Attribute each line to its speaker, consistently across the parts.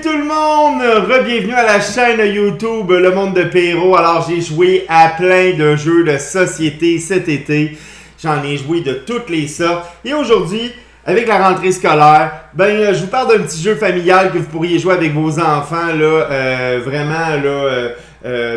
Speaker 1: tout le monde! Re-bienvenue à la chaîne YouTube Le Monde de Perrault. Alors, j'ai joué à plein de jeux de société cet été. J'en ai joué de toutes les sortes. Et aujourd'hui, avec la rentrée scolaire, je vous parle d'un petit jeu familial que vous pourriez jouer avec vos enfants, là,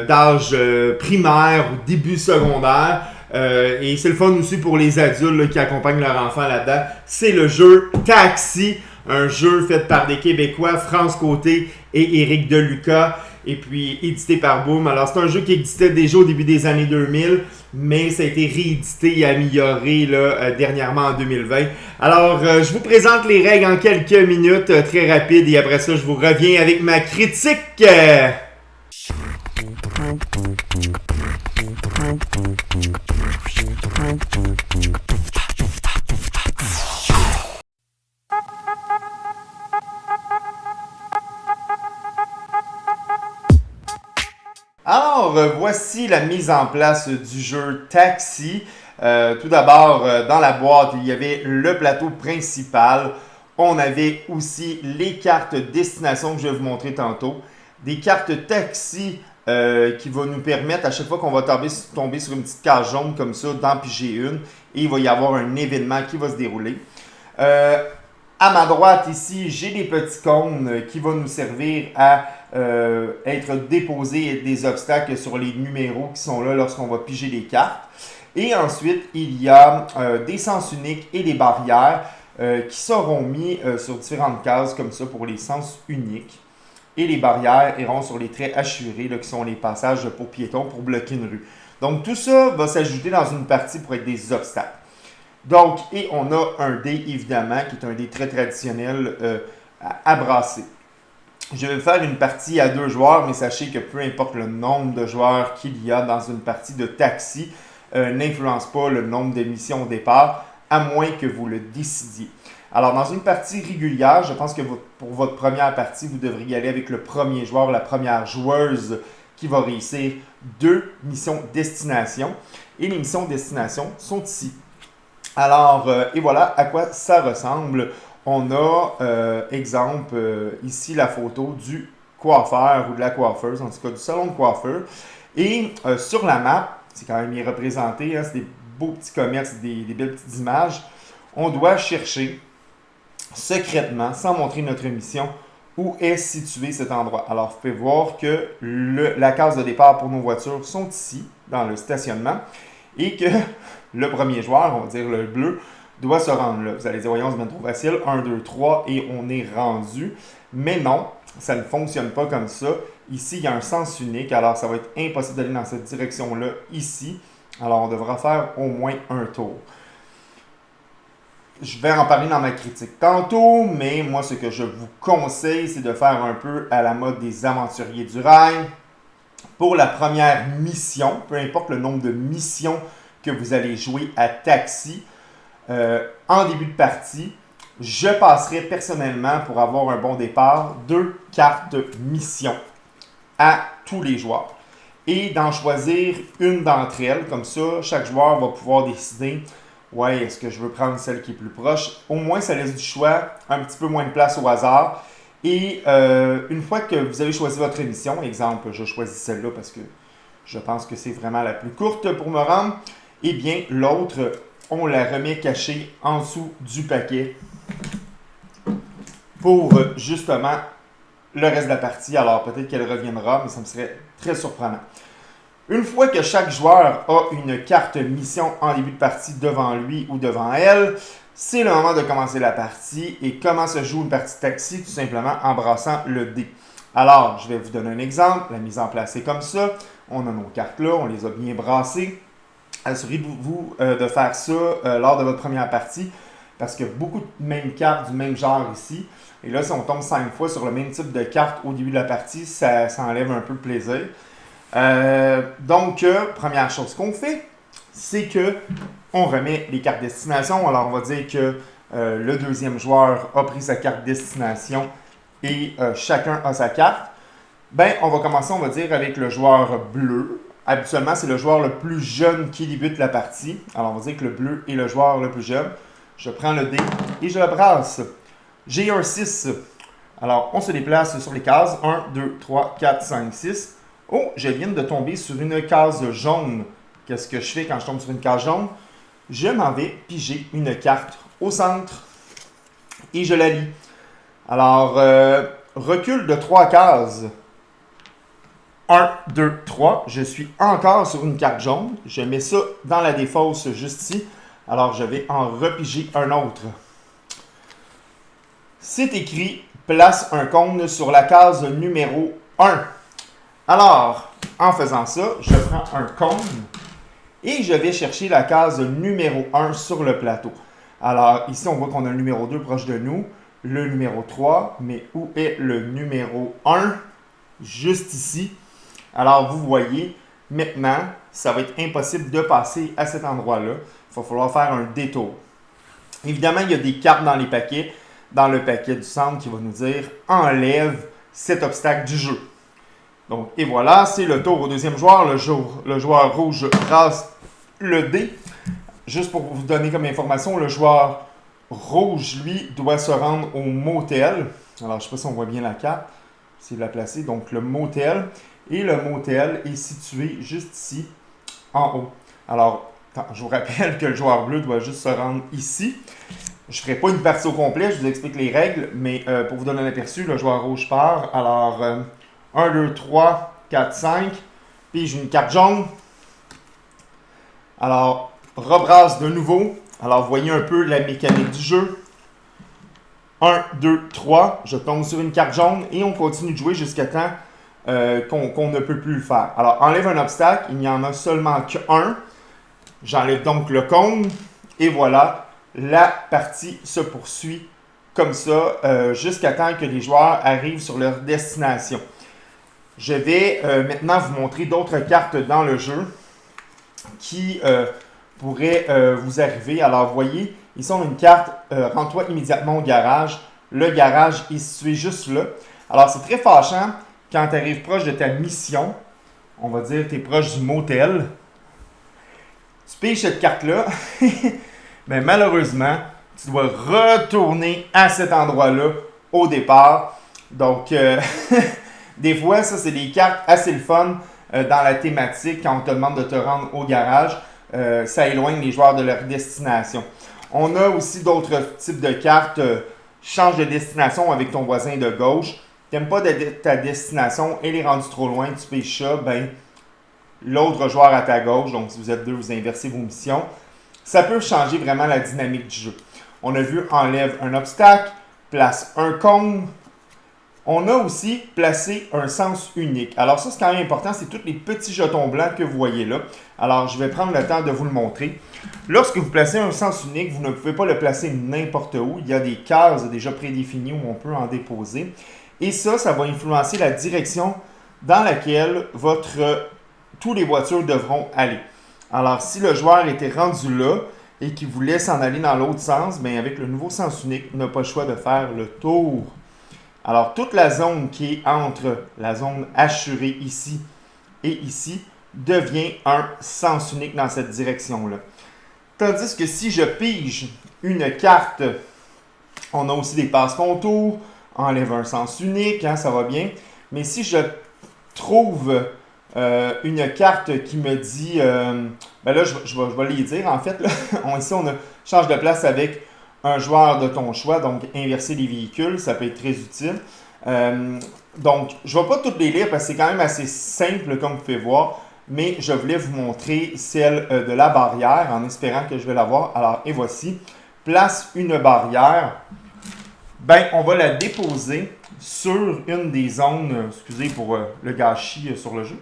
Speaker 1: d'âge primaire ou début secondaire. Et c'est le fun aussi pour les adultes là, qui accompagnent leur enfant là-dedans. C'est le jeu Taxi, un jeu fait par des Québécois, France Côté et Éric Deluca, et puis édité par Boom. Alors c'est un jeu qui existait déjà au début des années 2000, mais ça a été réédité et amélioré là, dernièrement en 2020. Alors je vous présente les règles en quelques minutes, très rapides, et après ça je vous reviens avec ma critique. Alors, voici la mise en place du jeu Taxi. Tout d'abord, dans la boîte, il y avait le plateau principal. On avait aussi les cartes destination que je vais vous montrer tantôt. Des cartes taxi qui vont nous permettre, à chaque fois qu'on va tomber sur une petite case jaune comme ça, d'en piger une. Et il va y avoir un événement qui va se dérouler. À ma droite ici, j'ai des petits cônes qui vont nous servir à être déposés des obstacles sur les numéros qui sont là lorsqu'on va piger les cartes. Et ensuite, il y a des sens uniques et des barrières qui seront mis sur différentes cases comme ça pour les sens uniques. Et les barrières iront sur les traits assurés là, qui sont les passages pour piétons pour bloquer une rue. Donc tout ça va s'ajouter dans une partie pour être des obstacles. Donc, et on a un dé, évidemment, qui est un dé très traditionnel à brasser. Je vais faire une partie à 2 joueurs, mais sachez que peu importe le nombre de joueurs qu'il y a dans une partie de taxi, n'influence pas le nombre de missions au départ, à moins que vous le décidiez. Alors, dans une partie régulière, je pense que pour votre première partie, vous devriez y aller avec le premier joueur, la première joueuse qui va réussir 2 missions destination. Et les missions destination sont ici. Alors, et voilà à quoi ça ressemble. On a, exemple, ici la photo du coiffeur ou de la coiffeuse, en tout cas du salon de coiffeur. Et sur la map, c'est quand même bien représenté, hein, c'est des beaux petits commerces, des belles petites images. On doit chercher secrètement, sans montrer notre mission, où est situé cet endroit. Alors, vous pouvez voir que la case de départ pour nos voitures sont ici, dans le stationnement, et que le premier joueur, on va dire le bleu, doit se rendre là. Vous allez dire, voyons, c'est bien trop facile. 1, 2, 3 et on est rendu. Mais non, ça ne fonctionne pas comme ça. Ici, il y a un sens unique, alors ça va être impossible d'aller dans cette direction-là ici. Alors, on devra faire au moins un tour. Je vais en parler dans ma critique tantôt, mais moi, ce que je vous conseille, c'est de faire un peu à la mode des aventuriers du rail. Pour la première mission, peu importe le nombre de missions que vous allez jouer à Taxi, en début de partie, je passerai personnellement, pour avoir un bon départ, 2 cartes mission à tous les joueurs. Et d'en choisir une d'entre elles, comme ça, chaque joueur va pouvoir décider, ouais, est-ce que je veux prendre celle qui est plus proche? Au moins, ça laisse du choix, un petit peu moins de place au hasard. Et une fois que vous avez choisi votre mission, exemple, je choisis celle-là parce que je pense que c'est vraiment la plus courte pour me rendre, eh bien, l'autre, on la remet cachée en dessous du paquet pour justement le reste de la partie. Alors, peut-être qu'elle reviendra, mais ça me serait très surprenant. Une fois que chaque joueur a une carte mission en début de partie devant lui ou devant elle, c'est le moment de commencer la partie. Et comment se joue une partie de taxi? Tout simplement en brassant le dé. Alors, je vais vous donner un exemple. La mise en place est comme ça. On a nos cartes là, on les a bien brassées. Assurez-vous de faire ça lors de votre première partie, parce qu'il y a beaucoup de mêmes cartes du même genre ici. Et là, si on tombe 5 fois sur le même type de carte au début de la partie, ça enlève un peu le plaisir. Donc, première chose qu'on fait, c'est que on remet les cartes destination. Alors, on va dire que le deuxième joueur a pris sa carte destination et chacun a sa carte. On va commencer, on va dire, avec le joueur bleu. Habituellement, c'est le joueur le plus jeune qui débute la partie. Alors, on va dire que le bleu est le joueur le plus jeune. Je prends le dé et je le brasse. J'ai un 6. Alors, on se déplace sur les cases. 1, 2, 3, 4, 5, 6. Oh, je viens de tomber sur une case jaune. Qu'est-ce que je fais quand je tombe sur une case jaune? Je m'en vais piger une carte au centre et je la lis. Alors, recul de 3 cases. 1, 2, 3. Je suis encore sur une carte jaune. Je mets ça dans la défausse juste ici. Alors, je vais en repiger un autre. C'est écrit « Place un cône sur la case numéro 1 ». Alors, en faisant ça, je prends un cône et je vais chercher la case numéro 1 sur le plateau. Alors, ici, on voit qu'on a le numéro 2 proche de nous, le numéro 3, mais où est le numéro 1? Juste ici. Alors, vous voyez, maintenant, ça va être impossible de passer à cet endroit-là. Il va falloir faire un détour. Évidemment, il y a des cartes dans les paquets, dans le paquet du centre qui va nous dire « Enlève cet obstacle du jeu ». Donc, et voilà, c'est le tour au deuxième joueur. Le joueur rouge brasse le dé. Juste pour vous donner comme information, le joueur rouge, lui, doit se rendre au motel. Alors, je ne sais pas si on voit bien la carte. C'est la placer. Donc, le motel. Et le motel est situé juste ici, en haut. Alors, je vous rappelle que le joueur bleu doit juste se rendre ici. Je ne ferai pas une partie au complet, je vous explique les règles, mais pour vous donner un aperçu, le joueur rouge part. Alors, 1, 2, 3, 4, 5. Puis j'ai une carte jaune. Alors, rebrasse de nouveau. Alors, vous voyez un peu la mécanique du jeu. 1, 2, 3. Je tombe sur une carte jaune et on continue de jouer jusqu'à temps qu'on ne peut plus le faire. Alors, enlève un obstacle. Il n'y en a seulement qu'un. J'enlève donc le cône. Et voilà, la partie se poursuit comme ça jusqu'à temps que les joueurs arrivent sur leur destination. Je vais maintenant vous montrer d'autres cartes dans le jeu qui pourraient vous arriver. Alors, vous voyez, ici, on a une carte « Rends-toi immédiatement au garage ». Le garage est situé juste là. Alors, c'est très fâchant quand tu arrives proche de ta mission. On va dire que tu es proche du motel. Tu piges cette carte-là. Mais malheureusement, tu dois retourner à cet endroit-là au départ. Donc, des fois, ça, c'est des cartes assez le fun dans la thématique quand on te demande de te rendre au garage. Ça éloigne les joueurs de leur destination. On a aussi d'autres types de cartes. Change de destination avec ton voisin de gauche. Tu n'aimes pas ta destination, elle est rendue trop loin, tu pêches ça, ben, l'autre joueur à ta gauche, donc si vous êtes deux, vous inversez vos missions. Ça peut changer vraiment la dynamique du jeu. On a vu enlève un obstacle, place un cône. On a aussi placé un sens unique. Alors ça, c'est quand même important, c'est tous les petits jetons blancs que vous voyez là. Alors, je vais prendre le temps de vous le montrer. Lorsque vous placez un sens unique, vous ne pouvez pas le placer n'importe où. Il y a des cases déjà prédéfinies où on peut en déposer. Et ça va influencer la direction dans laquelle tous les voitures devront aller. Alors, si le joueur était rendu là et qu'il voulait s'en aller dans l'autre sens, bien, avec le nouveau sens unique, il n'a pas le choix de faire le tour. Alors, toute la zone qui est entre la zone assurée ici et ici devient un sens unique dans cette direction-là. Tandis que si je pige une carte, on a aussi des passe-contours, enlève un sens unique, hein, ça va bien. Mais si je trouve une carte qui me dit, ben là, je vais les dire en fait. Là. Ici, on change de place avec un joueur de ton choix, donc inverser les véhicules, ça peut être très utile. Donc, je ne vais pas toutes les lire parce que c'est quand même assez simple comme vous pouvez voir, mais je voulais vous montrer celle de la barrière en espérant que je vais la voir. Alors, et voici, place une barrière. Ben, on va la déposer sur une des zones, excusez pour le gâchis sur le jeu,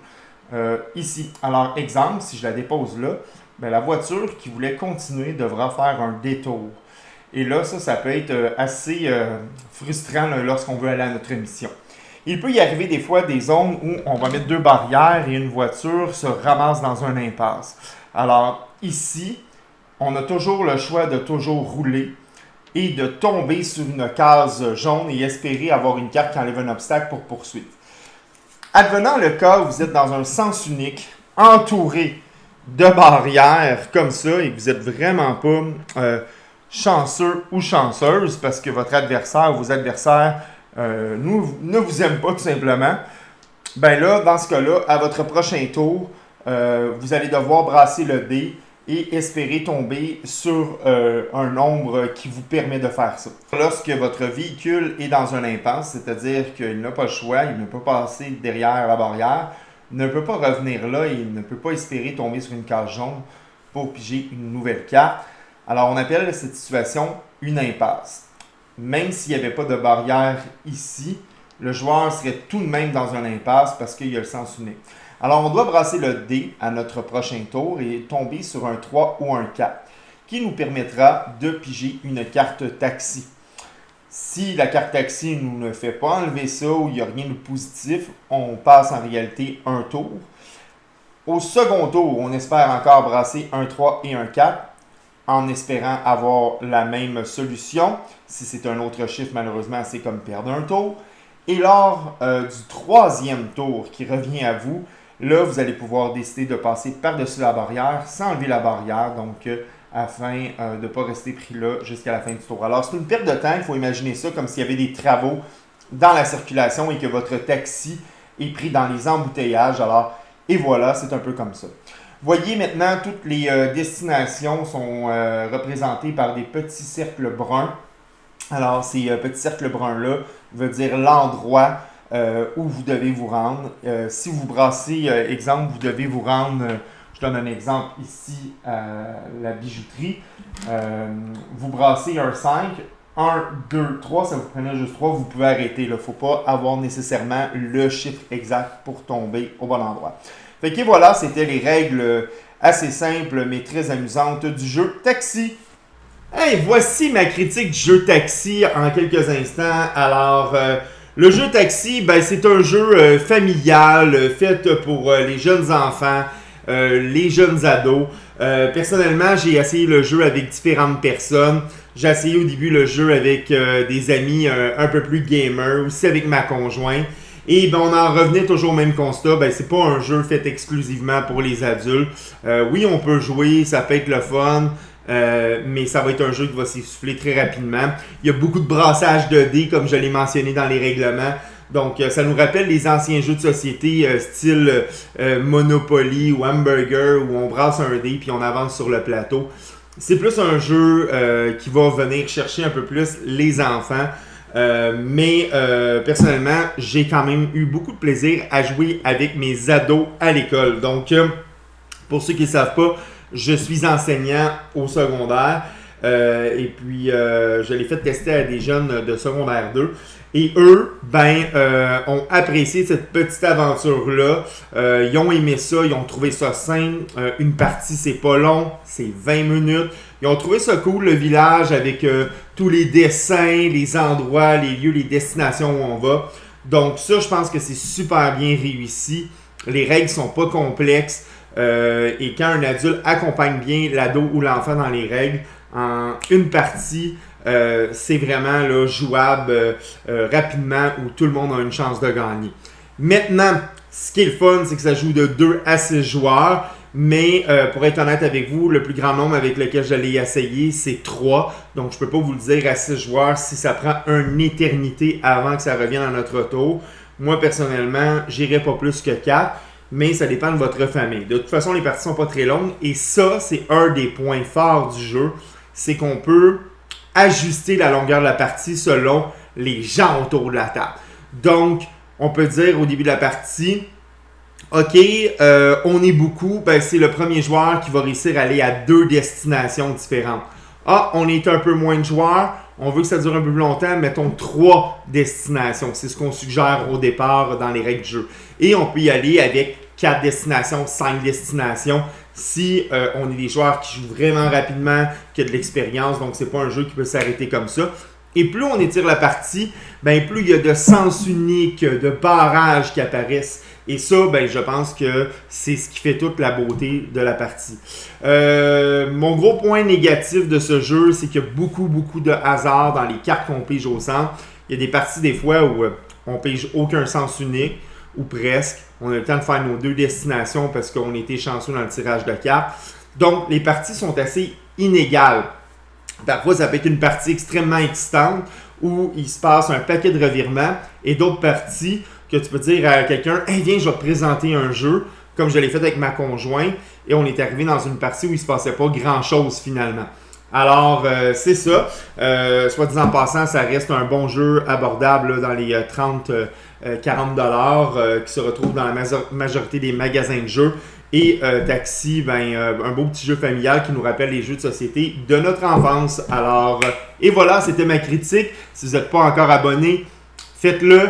Speaker 1: ici. Alors, exemple, si je la dépose là, ben, la voiture qui voulait continuer devra faire un détour. Et là, ça peut être assez frustrant là, lorsqu'on veut aller à notre mission. Il peut y arriver des fois des zones où on va mettre deux barrières et une voiture se ramasse dans un impasse. Alors, ici, on a toujours le choix de toujours rouler et de tomber sur une case jaune et espérer avoir une carte qui enlève un obstacle pour poursuivre. Advenant le cas où vous êtes dans un sens unique, entouré de barrières comme ça et que vous n'êtes vraiment pas chanceux ou chanceuse parce que votre adversaire ou vos adversaires ne vous aime pas tout simplement, ben là, dans ce cas-là, à votre prochain tour, vous allez devoir brasser le dé et espérer tomber sur un nombre qui vous permet de faire ça. Lorsque votre véhicule est dans un impasse, c'est-à-dire qu'il n'a pas le choix, il ne peut pas passer derrière la barrière, il ne peut pas revenir là et il ne peut pas espérer tomber sur une case jaune pour piger une nouvelle carte. Alors, on appelle cette situation une impasse. Même s'il n'y avait pas de barrière ici, le joueur serait tout de même dans un impasse parce qu'il y a le sens unique. Alors, on doit brasser le dé à notre prochain tour et tomber sur un 3 ou un 4, qui nous permettra de piger une carte taxi. Si la carte taxi nous ne fait pas enlever ça ou il n'y a rien de positif, on passe en réalité un tour. Au second tour, on espère encore brasser un 3 et un 4 en espérant avoir la même solution. Si c'est un autre chiffre, malheureusement, c'est comme perdre un tour. Et lors du troisième tour qui revient à vous, là, vous allez pouvoir décider de passer par-dessus la barrière sans enlever la barrière, donc afin de ne pas rester pris là jusqu'à la fin du tour. Alors, c'est une perte de temps. Il faut imaginer ça comme s'il y avait des travaux dans la circulation et que votre taxi est pris dans les embouteillages. Alors, et voilà, c'est un peu comme ça. Voyez maintenant, toutes les destinations sont représentées par des petits cercles bruns. Alors, ces petits cercles bruns-là veulent dire l'endroit où vous devez vous rendre. Si vous brassez, exemple, vous devez vous rendre, je donne un exemple ici à la bijouterie. Vous brassez un 5, 1, 2, 3, ça vous prenait juste 3, vous pouvez arrêter. Il ne faut pas avoir nécessairement le chiffre exact pour tomber au bon endroit. Fait que voilà, c'était les règles assez simples mais très amusantes du jeu Taxi. Hey, voici ma critique du jeu Taxi en quelques instants. Alors, le jeu Taxi, ben, c'est un jeu familial fait pour les jeunes enfants, les jeunes ados. Personnellement, j'ai essayé le jeu avec différentes personnes. J'ai essayé au début le jeu avec des amis un peu plus gamers, aussi avec ma conjointe. Et ben, on en revenait toujours au même constat, ben, c'est pas un jeu fait exclusivement pour les adultes. Oui, on peut jouer, ça peut être le fun, mais ça va être un jeu qui va s'essouffler très rapidement. Il y a beaucoup de brassage de dés, comme je l'ai mentionné dans les règlements. Donc, ça nous rappelle les anciens jeux de société style Monopoly ou Hamburger où on brasse un dé puis on avance sur le plateau. C'est plus un jeu qui va venir chercher un peu plus les enfants. Mais personnellement, j'ai quand même eu beaucoup de plaisir à jouer avec mes ados à l'école. Donc, pour ceux qui ne savent pas, je suis enseignant au secondaire et puis je l'ai fait tester à des jeunes de secondaire 2. Et eux, ont apprécié cette petite aventure-là. Ils ont aimé ça, ils ont trouvé ça simple. Une partie, c'est pas long, c'est 20 minutes. Ils ont trouvé ça cool, le village, avec tous les dessins, les endroits, les lieux, les destinations où on va. Donc ça, je pense que c'est super bien réussi. Les règles sont pas complexes. Et quand un adulte accompagne bien l'ado ou l'enfant dans les règles, en une partie, c'est vraiment là, jouable rapidement où tout le monde a une chance de gagner. Maintenant, ce qui est le fun, c'est que ça joue de 2 à 6 joueurs. Mais pour être honnête avec vous, le plus grand nombre avec lequel je l'ai essayé, c'est 3. Donc, je ne peux pas vous le dire à 6 joueurs si ça prend une éternité avant que ça revienne à notre tour. Moi, personnellement, j'irai pas plus que 4. Mais ça dépend de votre famille. De toute façon, les parties sont pas très longues. Et ça, c'est un des points forts du jeu. C'est qu'on peut ajuster la longueur de la partie selon les gens autour de la table. Donc, on peut dire au début de la partie, OK, on est beaucoup, ben, c'est le premier joueur qui va réussir à aller à 2 destinations différentes. Ah, on est un peu moins de joueurs, on veut que ça dure un peu plus longtemps, mettons 3 destinations. C'est ce qu'on suggère au départ dans les règles du jeu. Et on peut y aller avec 4 destinations, 5 destinations, si on est des joueurs qui jouent vraiment rapidement, qui ont de l'expérience, donc c'est pas un jeu qui peut s'arrêter comme ça. Et plus on étire la partie, ben plus il y a de sens uniques, de barrages qui apparaissent. Et ça, ben, je pense que c'est ce qui fait toute la beauté de la partie. Mon gros point négatif de ce jeu, c'est qu'il y a beaucoup de hasard dans les cartes qu'on pige au centre. Il y a des parties des fois où on pige aucun sens unique, ou presque. On a le temps de faire nos 2 destinations parce qu'on était chanceux dans le tirage de cartes. Donc, les parties sont assez inégales. Parfois, ça peut être une partie extrêmement excitante où il se passe un paquet de revirements et d'autres parties que tu peux dire à quelqu'un « Hey, viens, je vais te présenter un jeu », comme je l'ai fait avec ma conjointe, et on est arrivé dans une partie où il ne se passait pas grand-chose finalement. Alors, c'est ça. Soit disant en passant, ça reste un bon jeu abordable là, dans les 30-40$ qui se retrouve dans la majorité des magasins de jeux. Et Taxi, un beau petit jeu familial qui nous rappelle les jeux de société de notre enfance. Alors, et voilà, c'était ma critique. Si vous n'êtes pas encore abonné, faites-le.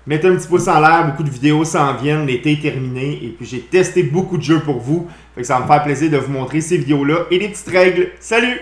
Speaker 1: Mettez un petit pouce en l'air, beaucoup de vidéos s'en viennent, l'été est terminé. Et puis j'ai testé beaucoup de jeux pour vous. Fait que ça va me faire plaisir de vous montrer ces vidéos-là et les petites règles. Salut!